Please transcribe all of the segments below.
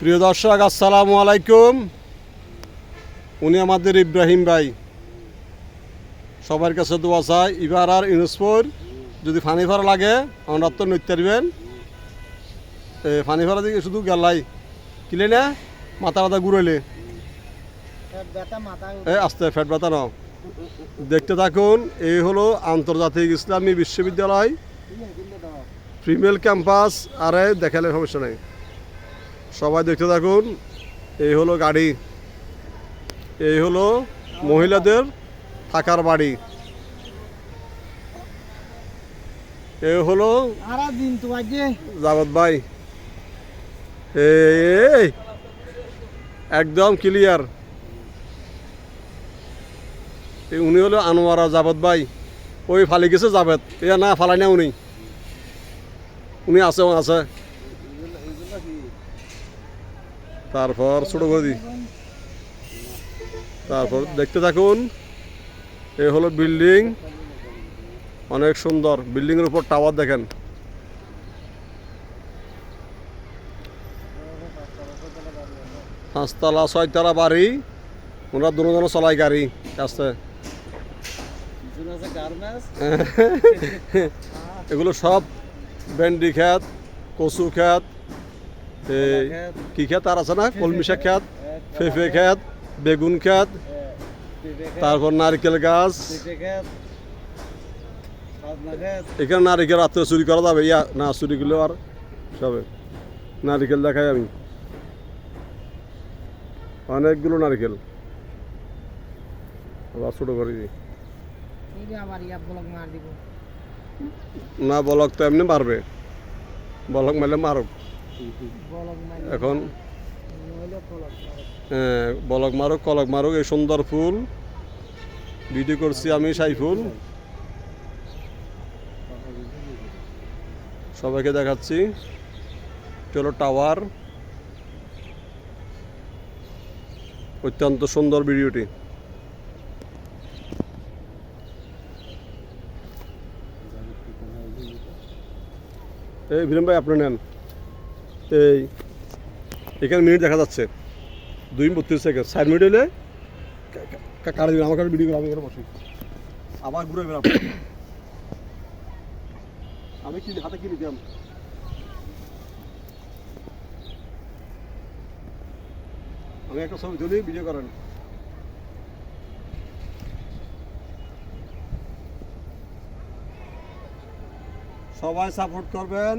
প্রিয় দর্শক, আসসালামু আলাইকুম। উনি আমাদের ইব্রাহিম ভাই। সবার কাছে দোয়া চাই, এবার আর ইউনুসপুর যদি ফানি ভাড়া লাগে আমরা তো নইতে পারবেন। ফানি ভাড়া দিকে শুধু গেলাই কিলে না মাথা মাথা ঘুরাইলে আস্তে ফ্যাট ব্যথা নাও। দেখতে থাকুন, এই হলো আন্তর্জাতিক ইসলামী বিশ্ববিদ্যালয় ফিমেল ক্যাম্পাস। আরে দেখালে সমস্যা নেই, সবাই দেখতে থাকুন। এই হলো গাড়ি, এই হলো মহিলাদের থাকার বাড়ি, এই হলো জাভেদ ভাই। এই একদম ক্লিয়ার। উনি হলো আনোয়ারা জাভেদ ভাই। ওই ফালি গেছে জাভেদ, এ না ফালাই না, উনি আছে আছে। তারপর ছোট করে দিই, তারপর দেখতে থাকুন। এ হলো বিল্ডিং, অনেক সুন্দর। বিল্ডিংয়ের উপর টাওয়ার দেখেন। পাঁচতলা ছয়তলা বাড়ি, ওনারা দুজন চলাই গাড়ি আসছে। এগুলো সব ভেন্ডি ক্ষেত, কচু ক্ষেত, কি ক্ষেত আর আছে না, কলমি শাক ক্ষেত, পেঁপে ক্ষেত, বেগুন ক্ষেত, তারপর নারকেল গাছ। এখানে নারিকেল রাত্রে চুরি করা যাবে? ইয়া না, চুরি করলেও আর সবে নারিকেল দেখাই আমি। অনেকগুলো নারিকেল। আবার ছোট করে দিই না, বলক তো এমনি মারবে, বলক মারলে মারুক। এখন হ্যাঁ, বলক মারুক, কলক মারুক। এই সুন্দর ফুল ভিডিও করছি আমি, সাইফুল। সবাইকে দেখাচ্ছি। চলো, টাওয়ার, অত্যন্ত সুন্দর ভিডিওটি। এই বিরম ভাই, আপনি নেন। এই এখানে মিনিট দেখা যাচ্ছে 2:32 সেকেন্ড। 4 মিনিট হলে কাটা দিবেন। আমার কাছে ভিডিও করে আমি এখানে বসি, আবার ঘুরে বেড়াবো। আমি কি হাতে কি নিতাম? আমি একটা ছবি তুলি, ভিডিও করেন। সবাই সাপোর্ট করবেন।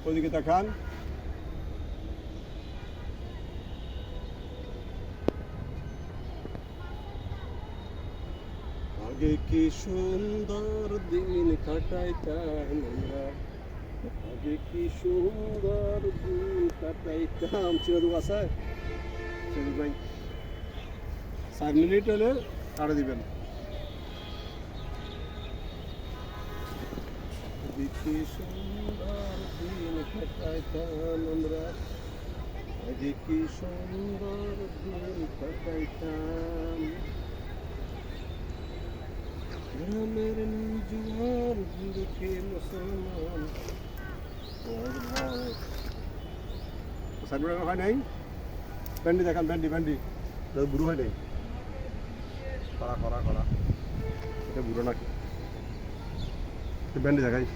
ওইদিকে দেখান। আগে কি সুন্দর দিন কাটাইতাম আমরা, আগে কি সুন্দর দিন কাটাইতাম। চিরদু আছে চিরদু ভাই। 4 মিনিট হলে কাটে দিবেন। কি সুন্দর দিন কাটাইতাম আমরা, আগে কি সুন্দর দিন কাটাইতাম। গ্রামের জুয়ার বুড়কে মুসলমান হয় নাই। ভেন্ডি দেখান, ভেন্ডি ভেন্ডি বুড়ো হয় নাই। কড়া কড়া কড়া, এটা বুড়ো নাকি? ভেন্ডি দেখাই।